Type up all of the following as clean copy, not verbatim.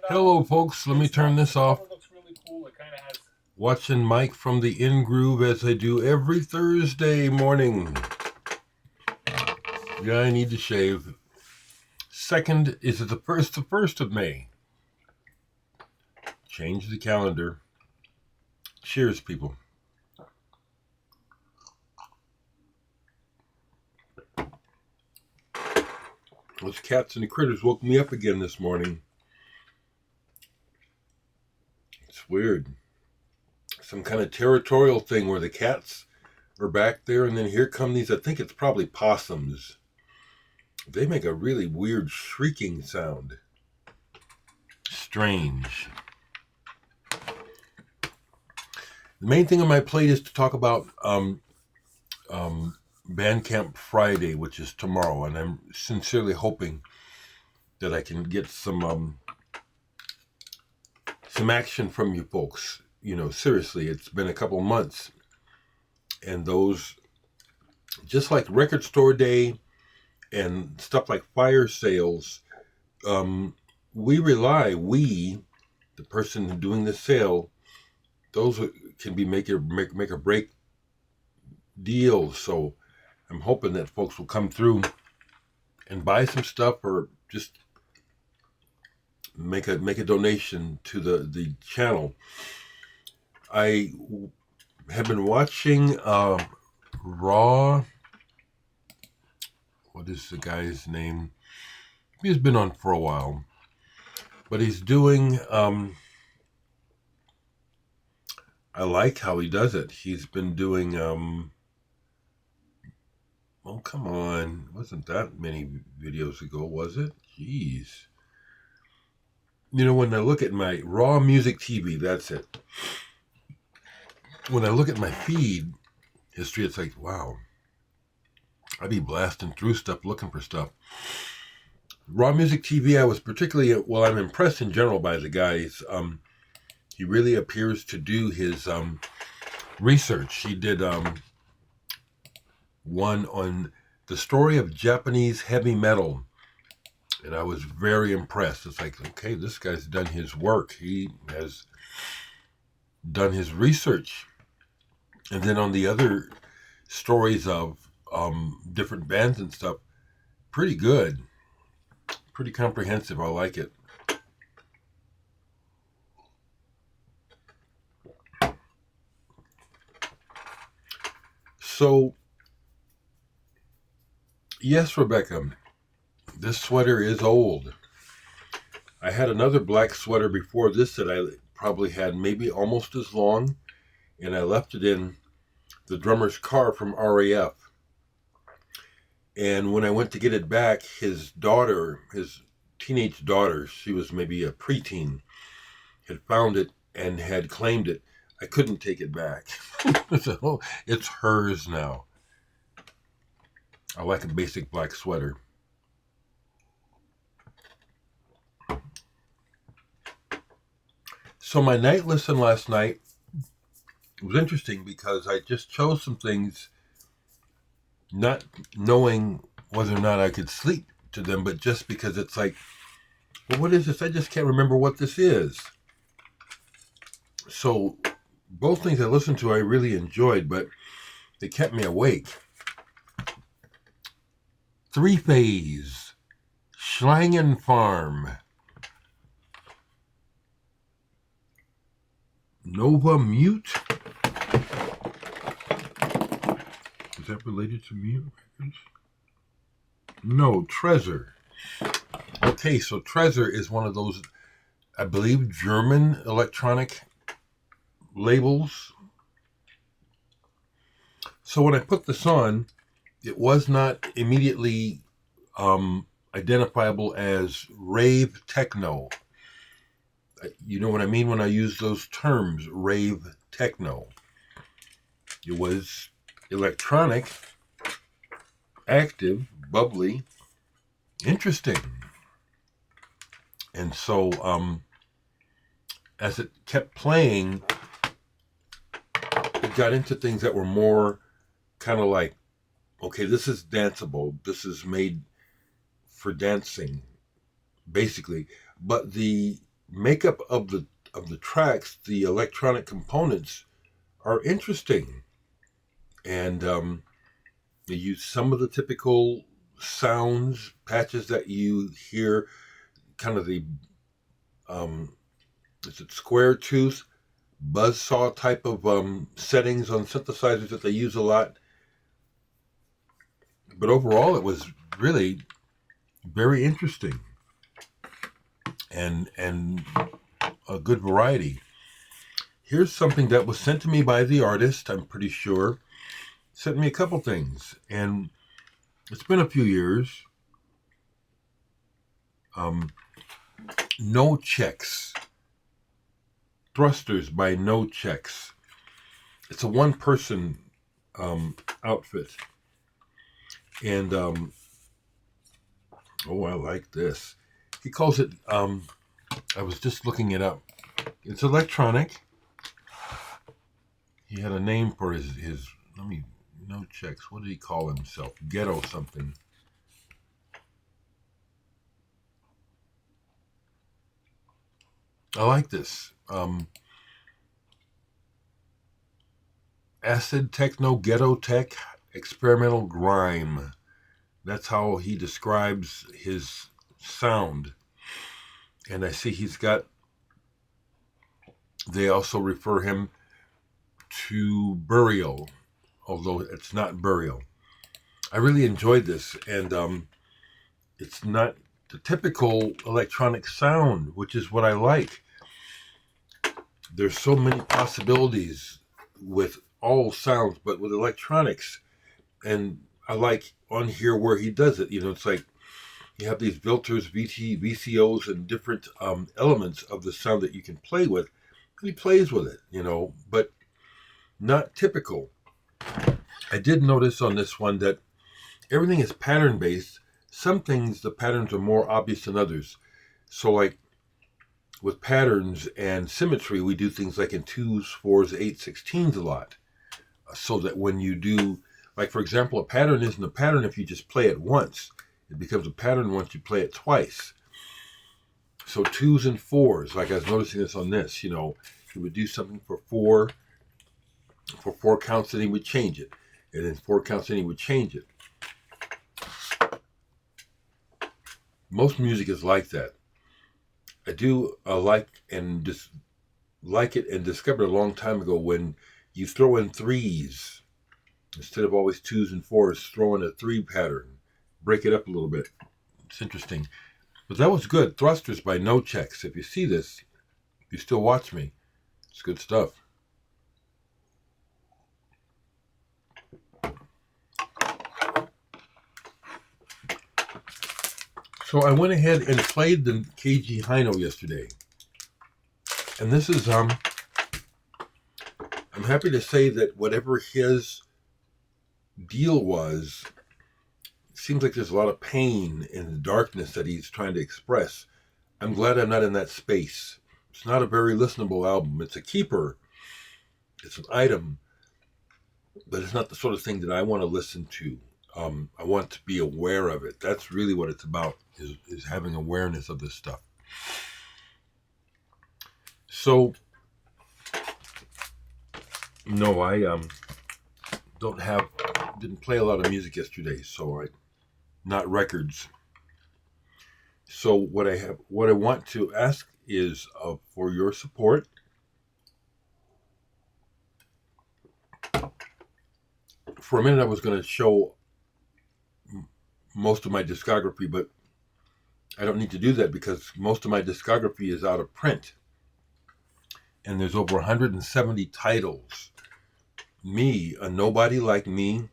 Hello, folks. Let me turn this off. Watching Mike from the In Groove as I do every Thursday morning. Yeah, I need to shave. Second, is it the first of May? Change the calendar. Cheers, people. Those cats and the critters woke me up again this morning. It's weird. Some kind of territorial thing where the cats are back there, and then here come these, I think it's probably possums. They make a really weird shrieking sound. Strange. The main thing on my plate is to talk about Bandcamp Friday, which is tomorrow, and I'm sincerely hoping that I can get some action from you folks. You know, seriously, it's been a couple months, and those, just like record store day and stuff like fire sales, the person doing the sale, those can be make or break deals. So I'm hoping that folks will come through and buy some stuff, or just make a donation to the channel. I have been watching Raw. What is the guy's name? He's been on for a while, but he's doing. I like how he does it. He's been doing. Oh, come on! It wasn't that many videos ago, was it? Jeez. You know, when I look at my Raw Music TV, that's it. When I look at my feed history, it's like, wow. I'd be blasting through stuff, looking for stuff. Raw Music TV, I was particularly, well, I'm impressed in general by the guys. He really appears to do his research. He did one on the story of Japanese heavy metal, and I was very impressed. It's like, okay, this guy's done his work. He has done his research. And then on the other stories of different bands and stuff, pretty good. Pretty comprehensive. I like it. So, yes, Rebecca, this sweater is old. I had another black sweater before this that I probably had maybe almost as long, and I left it in the drummer's car from RAF. And when I went to get it back, his daughter, his teenage daughter, she was maybe a preteen, had found it and had claimed it. I couldn't take it back. So it's hers now. I like a basic black sweater. So my night listen last night was interesting because I just chose some things not knowing whether or not I could sleep to them, but just because it's like, well, what is this? I just can't remember what this is. So both things I listened to I really enjoyed, but they kept me awake. Three Phase, Schlangen Farm, Nova Mute. Is that related to Mute Records? No, Treasure. Okay, so Treasure is one of those, I believe, German electronic labels. So when I put this on, it was not immediately identifiable as rave techno. You know what I mean when I use those terms, rave techno. It was electronic, active, bubbly, interesting. And so as it kept playing, it got into things that were more kind of like, okay, this is danceable. This is made for dancing, basically. but the makeup of the tracks, the electronic components, are interesting, and they use some of the typical sounds patches that you hear, kind of the is it square tooth buzzsaw type of settings on synthesizers that they use a lot. But overall, it was really very interesting and a good variety. Here's something that was sent to me by the artist, I'm pretty sure. Sent me a couple things, and it's been a few years. Nochexxx. Thrusters by Nochexxx. It's a one-person outfit. And, I like this. He calls it, I was just looking it up. It's electronic. He had a name for his Nochexxx. What did he call himself? Ghetto something. I like this. Acid techno, ghetto tech, experimental grime. That's how he describes his sound. And I see they also refer him to Burial, although it's not Burial. I really enjoyed this, and it's not the typical electronic sound, which is what I like. There's so many possibilities with all sounds, but with electronics, and I like on here where he does it. It's like you have these filters, VCOs, and different elements of the sound that you can play with. And he plays with it, but not typical. I did notice on this one that everything is pattern based. Some things, the patterns are more obvious than others. So like with patterns and symmetry, we do things like in 2s, 4s, 8s, 16s a lot. So that when you do, like for example, a pattern isn't a pattern if you just play it once. It becomes a pattern once you play it twice. So 2s and 4s, like I was noticing this on this, he would do something for 4 counts, and he would change it. And then 4 counts, and he would change it. Most music is like that. I do like it and discovered a long time ago when you throw in 3s instead of always 2s and 4s. Throw in a 3 pattern, break it up a little bit. It's interesting, but that was good. Thrusters by Nochexxx. If you see this, if you still watch me, it's good stuff. So I went ahead and played the KG Hino yesterday. And this is, I'm happy to say that whatever his deal was, it seems like there's a lot of pain in the darkness that he's trying to express. I'm glad I'm not in that space. It's not a very listenable album. It's a keeper. It's an item. But it's not the sort of thing that I want to listen to. I want to be aware of it. That's really what it's about, is having awareness of this stuff. So, no, I didn't play a lot of music yesterday, so not records. So what I want to ask is for your support. For a minute, I was going to show most of my discography, but I don't need to do that because most of my discography is out of print. And there's over 170 titles. Me, a nobody like me,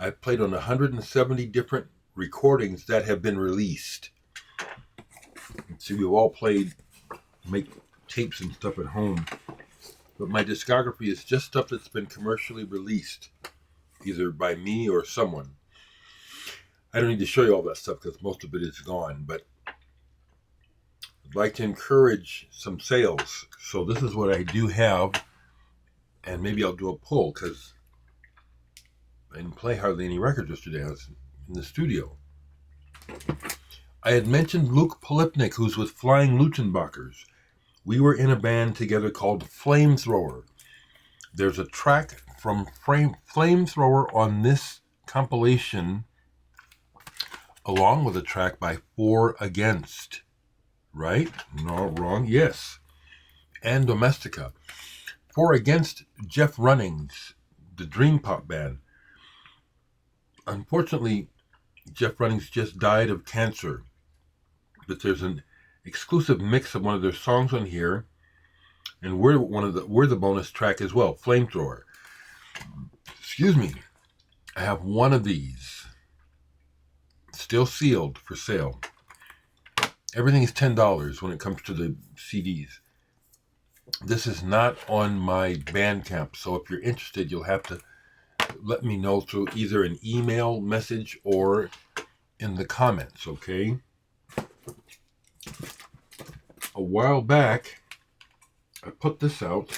I've played on 170 different recordings that have been released. See, we've all make tapes and stuff at home. But my discography is just stuff that's been commercially released, either by me or someone. I don't need to show you all that stuff because most of it is gone, but I'd like to encourage some sales. So this is what I do have, and maybe I'll do a poll because I didn't play hardly any records yesterday. I was in the studio. I had mentioned Luke Polipnik, who's with Flying Luchenbachers. We were in a band together called Flamethrower. There's a track from Flamethrower on this compilation, along with a track by Four Against. Right? No, wrong. Yes. And Domestica. Four Against, Jeff Runnings, the Dream Pop band. Unfortunately, Jeff Runnings just died of cancer. But there's an exclusive mix of one of their songs on here, and we're the bonus track as well, Flamethrower. Excuse me. I have one of these, still sealed for sale. Everything is $10 when it comes to the CDs. This is not on my Bandcamp, so if you're interested, you'll have to let me know through either an email message or in the comments, okay? A while back, I put this out,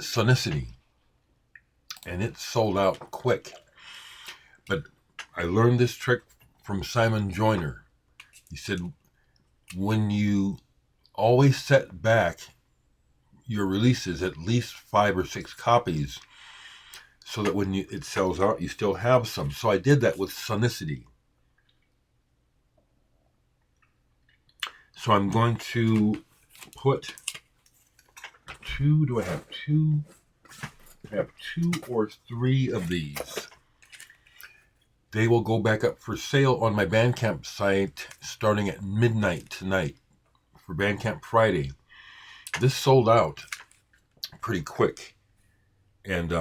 Sonicity, and it sold out quick. But I learned this trick from Simon Joyner. He said, when you always set back your releases at least 5 or 6 copies, so that when it sells out, you still have some. So I did that with Sonicity. So I'm going to put I have two or three of these. They will go back up for sale on my Bandcamp site starting at midnight tonight for Bandcamp Friday. This sold out pretty quick. And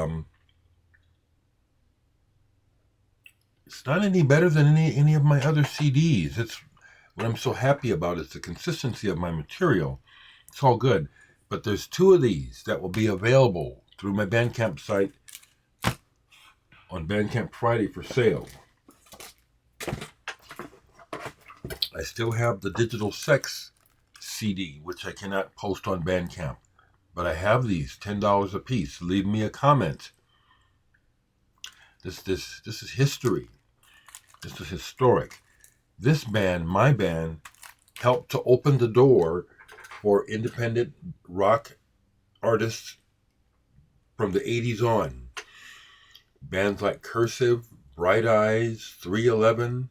it's not any better than any of my other CDs. It's what I'm so happy about is the consistency of my material. It's all good. But there's 2 of these that will be available through my Bandcamp site on Bandcamp Friday for sale. I still have the Digital Sex CD, which I cannot post on Bandcamp. But I have these, $10 a piece. Leave me a comment. This is history. This is historic. This band, my band, helped to open the door for independent rock artists from the 80s on. Bands like Cursive, Bright Eyes, 311,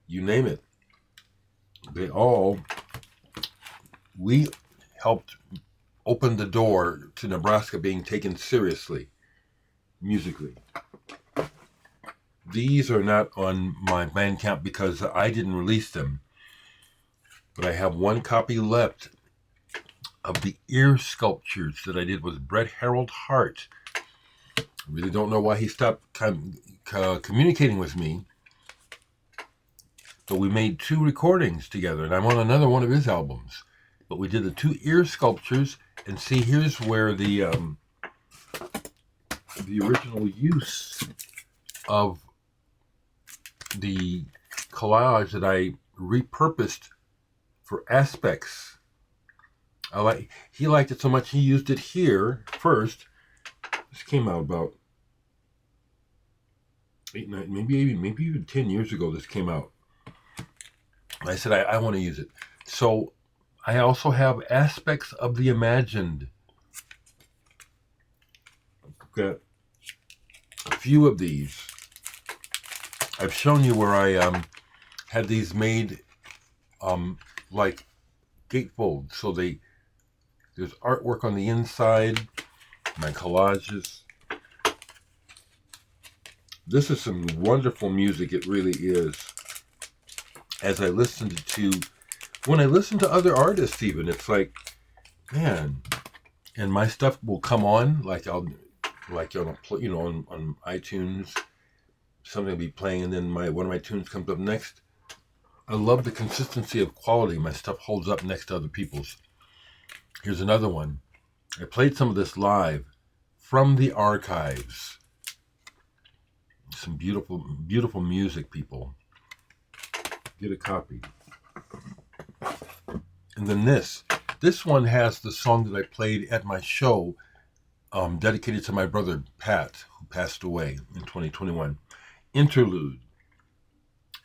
you name it. We helped open the door to Nebraska being taken seriously, musically. These are not on my Bandcamp because I didn't release them. But I have 1 copy left of the ear sculptures that I did with Brett Harold Hart. I really don't know why he stopped communicating with me. But we made 2 recordings together, and I'm on another one of his albums. But we did the 2 ear sculptures, and see, here's where the original use of the collage that I repurposed for aspects. He liked it so much he used it here first. This came out about 8, 9, maybe even 10 years ago. This came out. I said I want to use it. So I also have Aspects of the Imagined. I've got a few of these. I've shown you where I had these made like gatefolds. So there's artwork on the inside, my collages. This is some wonderful music, it really is. As I listened to, when I listen to other artists even, it's like, man, and my stuff will come on, on iTunes, something will be playing, and then one of my tunes comes up next. I love the consistency of quality. My stuff holds up next to other people's. Here's another one. I played some of this live from the archives. Some beautiful, beautiful music, people. Get a copy. And then this one has the song that I played at my show, dedicated to my brother Pat, who passed away in 2021. Interlude.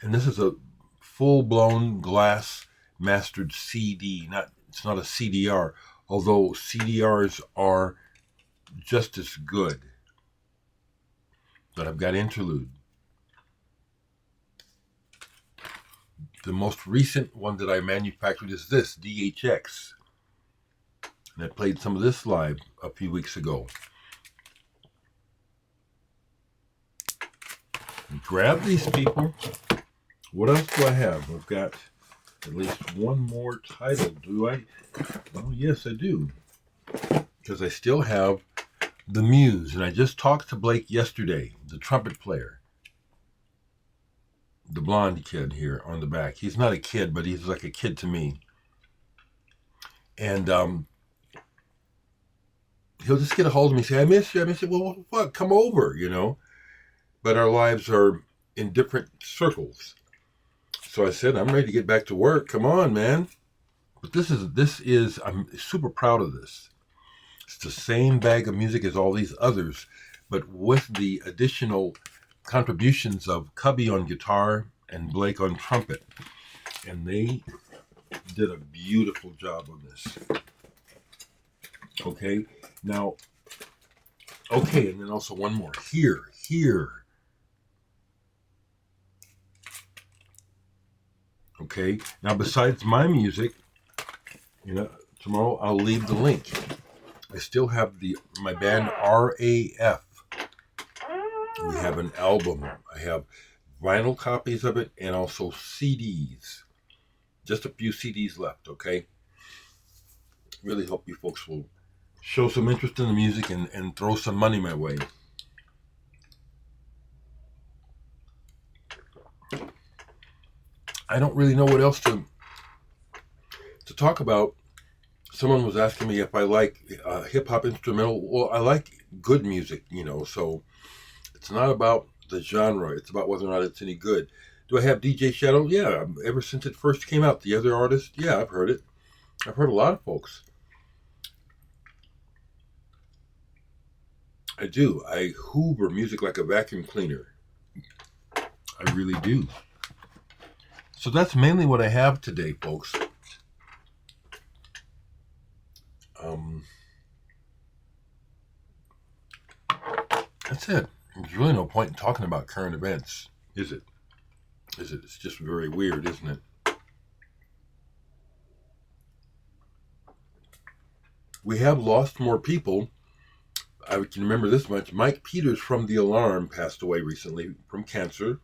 And this is a full-blown glass mastered CD. It's not a CDR, although CDRs are just as good. But I've got interlude. The most recent one that I manufactured is this, DHX. And I played some of this live a few weeks ago. Grab these, people. What else do I have? I've got at least one more title. Do I? Oh, yes, I do. Because I still have The Muse. And I just talked to Blake yesterday, the trumpet player. The blonde kid here on the back. He's not a kid, but he's like a kid to me. And he'll just get a hold of me and say, I miss you. Well, fuck, come over, But our lives are in different circles. So I said, I'm ready to get back to work. Come on, man. But this is, I'm super proud of this. It's the same bag of music as all these others, but with the additional contributions of Cubby on guitar and Blake on trumpet. And they did a beautiful job on this. Okay, now, okay, and then also one more. Here. Okay, now besides my music, tomorrow I'll leave the link. I still have my band RAF. We have an album. I have vinyl copies of it and also CDs. Just a few CDs left, okay? Really hope you folks will show some interest in the music and throw some money my way. I don't really know what else to talk about. Someone was asking me if I like hip-hop instrumental. Well, I like good music, so it's not about the genre. It's about whether or not it's any good. Do I have DJ Shadow? Yeah, ever since it first came out. The other artist? Yeah, I've heard it. I've heard a lot of folks. I do. I hoover music like a vacuum cleaner. I really do. So that's mainly what I have today, folks. That's it. There's really no point in talking about current events, is it? It's just very weird, isn't it? We have lost more people. I can remember this much. Mike Peters from The Alarm passed away recently from cancer.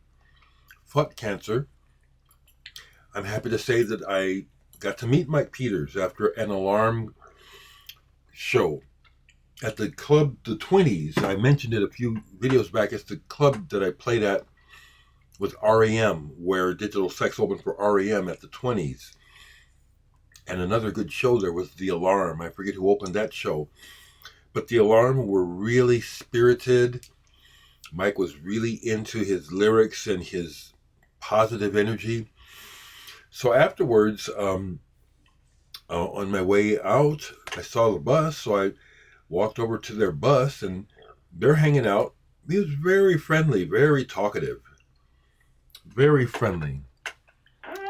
Foot cancer. I'm happy to say that I got to meet Mike Peters after an Alarm show at the club, the 20s. I mentioned it a few videos back. It's the club that I played at with REM, where Digital Sex opened for REM at the 20s. And another good show there was The Alarm. I forget who opened that show. But The Alarm were really spirited. Mike was really into his lyrics and his positive energy. So afterwards, on my way out, I saw the bus, so I walked over to their bus, and they're hanging out. He was very friendly, very talkative, very friendly.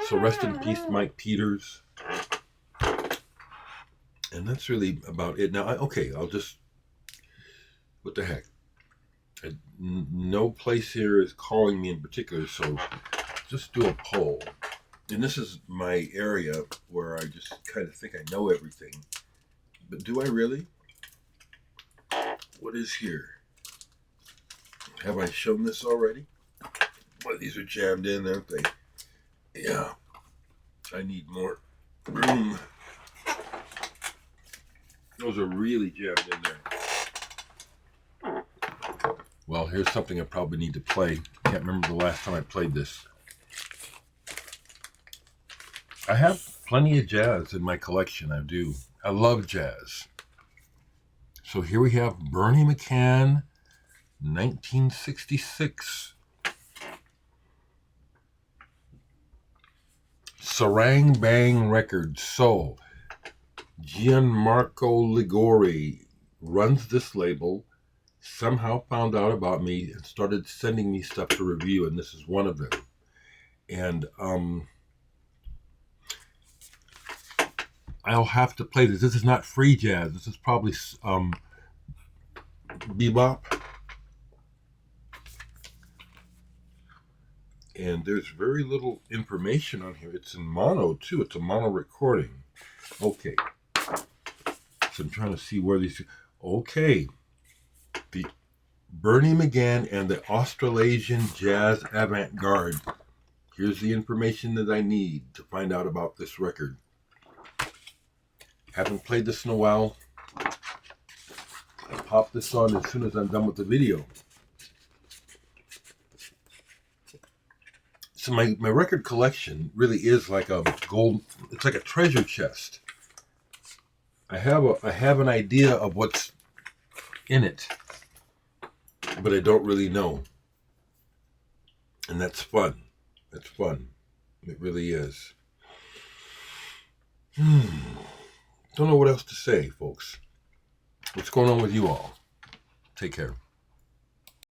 So rest in peace, Mike Peters. And that's really about it. Now, I'll just, what the heck? No place here is calling me in particular, so just do a poll. And this is my area where I just kind of think I know everything. But do I really? What is here? Have I shown this already? Boy, these are jammed in, aren't they? Yeah. I need more room. Those are really jammed in there. Well, here's something I probably need to play. Can't remember the last time I played this. I have plenty of jazz in my collection. I do. I love jazz. So here we have Bernie McGann, 1966. Sarang Bang Records. So Gianmarco Ligori runs this label, somehow found out about me and started sending me stuff to review, and this is one of them. And I'll have to play this. This is not free jazz. This is probably bebop. And there's very little information on here. It's in mono, too. It's a mono recording. Okay. So I'm trying to see where these... Okay. The Bernie McGann and the Australasian Jazz Avant-Garde. Here's the information that I need to find out about this record. Haven't played this in a while. I'll pop this on as soon as I'm done with the video. So my record collection really is like a gold, it's like a treasure chest. I have an idea of what's in it, but I don't really know. And that's fun. That's fun. It really is. Don't know what else to say, folks. What's going on with you all? Take care.